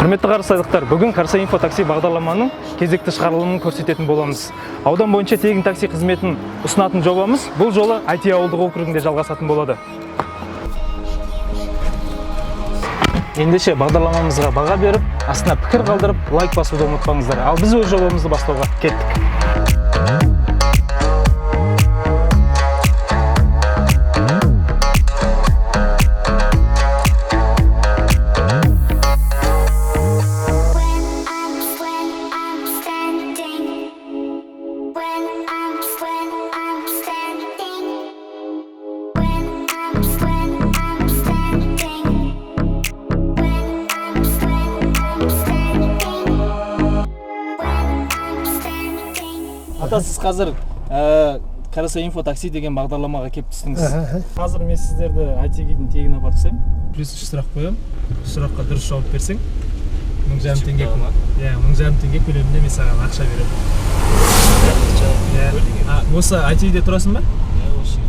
Құрметті қарсайлықтар, бүгін Қарсы Инфо такси бағдарламаның кезекті шығарылымын көрсететін боламыз. Аудан бойынша тегін такси қызметін ұсынатын жобамыз бұл жолы IT ауылдық округінде жалғасатын болады. Ендеше бағдарламамызға баға беріп, астына пікір қалдырып, лайк басуды ұмытпаңыздар. Ал біз өз жобамызды бастауға кеттік. Сіз қазір Қарсы Инфо такси деген бағдарламаға кеп түстіңіз. Қазір мен сіздерді IT-ге тегін апарып тастаймын. Плюс 3 сұрақ қоямын. Сұраққа дұрыс жауап берсең, 1500 теңге. Иә, 1500 теңге көлемінде мен саған ақша беремін. Осы IT-де тұрасың ба? Иә, осы.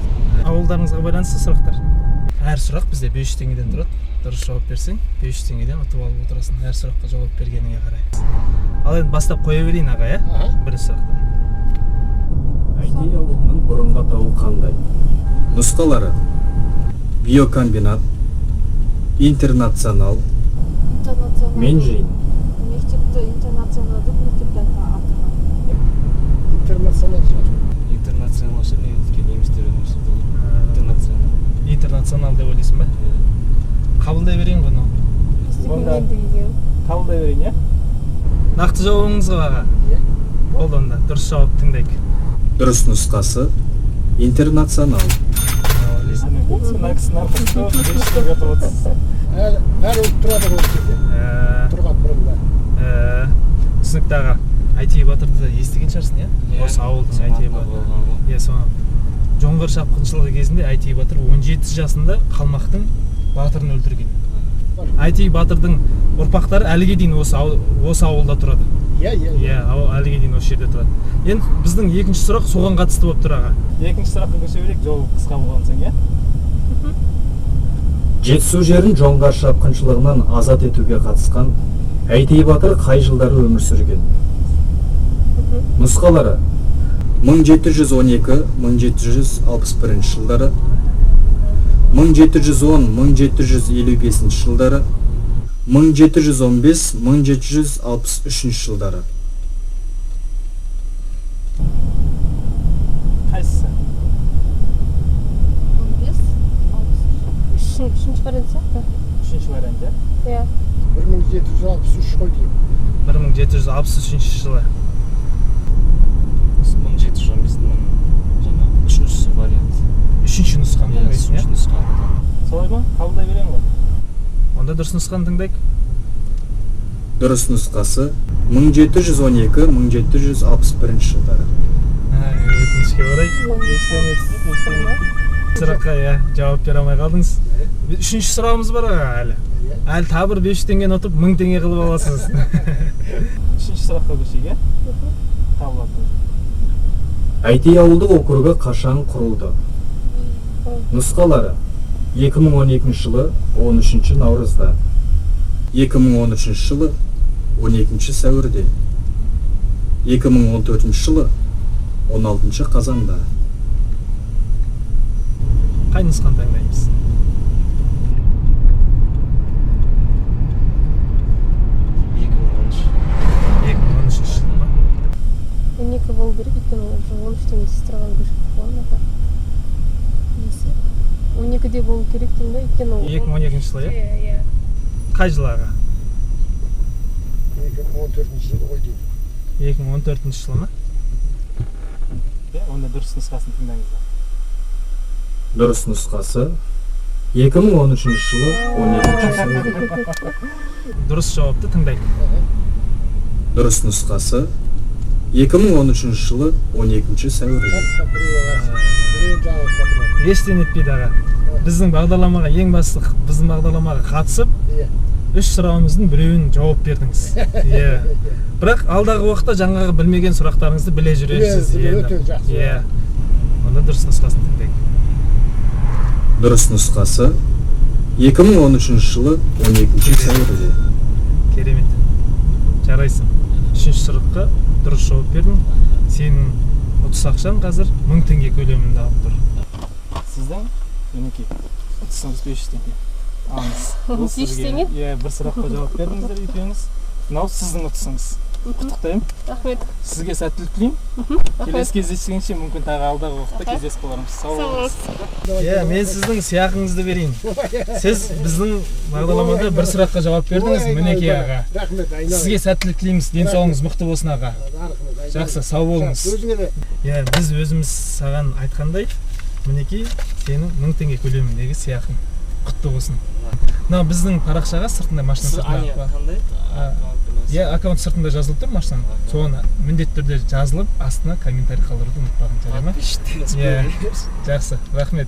Ауылдарыңызға байланысты сұрақтар. Әр сұрақ бізде 500 теңгеден тұрады. Дұрыс жауап берсең, 500 теңгеден ұтып алып отырасың. Әр сұраққа жауап бергеніңе қарай. Ал енді бастап қоя берейін аға, иә? Бірінші сұрақтан. IT ауылының бұрынғы атауы қандай? Нұсқалары: биокомбинат, интернационал, менжейн. Мектепті интернационалды мектепті атаған. Интернационал ше немістер Интернационал деп ойлайсың ба? Қабылдай берейін ғой. Қабылдай берейін, иә? Нақты жауабыңызға аға. Болды онда, дұрыс жауап тыңдайық. Дұрыс нұсқасы интернационал. Түсінікті аға. IT батырды естіген шығарсың, иә? Осы ауылдың IT батыры. Жоңғар шапқыншылығы кезінде IT батыр 17 жасында қалмақтың батырын өлтірген. IT батырдың ұрпақтары әліге дейін осы ауылда тұрады. Иә, әліге дейін осы жерде тұрады. Енді біздің екінші сұрақ соған қатысты болып тұр аға. Екінші сұраққа көше берейік, жауап қысқа болған соң, иә? Жетісу жерін жоңғар шапқыншылығынан азат етуге қатысқан IT батыр қай жылдары өмір сүрген? Нұсқалары: 1712-1761 жылдары, 1710-1755 жылдары, 1715-1763 жылдары. Қайсысы? 15, 63. Үшінші вариант сияқты. Үшінші вариант, иә? Иә. 1763 қой деймін. 1763 жылы. 1715-ның жаңа үшінші вариант. Үшінші нұсқаны тыңдайсың, иә? Солай ма? Қабылдай беремін ғой. Онда дұрыс нұсқаны тыңдайық. Дұрыс нұсқасы 1712-1761 жылдары. Өкінішке орай. Сұраққа жауап бере алмай қалдыңыз. Үшінші сұрағымыз бар әлі. Әлі табыр 500 теңгені ұтып 1000 теңге қылып аласыңыз. Үшінші сұраққа көшейік, иә? Қабылдап. IT ауылдық округі қашан құрылды? Нұсқалары: 2012 жылы 13 наурызда, 2013 жылы 12 сәуірде, 2014 жылы 16 қазанда. Қай нұсқаны таңдаймыз? 2013 жылы ма? 12 болу керек, өйткені 13-тен естістірған көшіп болған ата. 12-де болу керек деймін ба, өйткені 2012 жылы, иә? Иә. Қай жылы аға? 2014 жылы ғой деймін. 2014 жылы ма? Онда дұрыс нұсқасын тыңдаңыздар. Дұрыс нұсқасы 2013 жылы 12 сәуірде. Дұрыс жауапты тыңдайық. Дұрыс нұсқасы 2013 жылы 12 сәуірде. Естен етпейді аға. Біздің бағдарламаға біздің бағдарламаға қатысып, 3 сұрағымыздың біреуін жауап бердіңіз. Бірақ алдағы уақытта жаңағы білмеген сұрақтарыңызды біле жүресіз. Онда дұрыс нұсқасын тыңдайық. Дұрыс нұсқасы 2013 жылы 12 сәуірде. Керемет. Жарайсың. Үшінші сұраққа дұрыс жауап бердің. Сенің ұтыс ақшаң қазір 1000 теңге көлемінде алып тұр. Сіздің мінекей ұтысыңыз 500 теңге. Алыңыз. Бұл 500 сізге- теңге? Иә, бір сұраққа жауап бердіңіздер екеуіңіз. Мынау сіздің ұтысыңыз. Құттықтаймын. Рахмет. Сізге сәттілік тілеймін. Рахмет. Келесі кездескенше мүмкін тағы алдағы уақытта кездесіп қалармыз. Сау болыңыз. Иә, мен сіздің сыйақыңызды берейін. Сіз біздің бағдарламада бір сұраққа жауап бердіңіз, мінекей аға. Рахмет, айналайын. Сізге сәттілік тілейміз. Денсаулығыңыз мықты болсын аға. Рахмет, айналайын. Жақсы, сау болыңыз. Өзіңе де. Иә, біз өзіміз саған айтқандай, мінекей сенің 1000 теңге көлеміндегі сыйақың құтты болсын. Мына біздің парақшаға сыртында машина Сіз сыртында қандай? иә, аккаунт сыртында жазылып тұр машинаның. Соны міндетті түрде жазылып, астына комментарий қалдыруды ұмытпағын, жарай ма? Иә, жақсы, рахмет.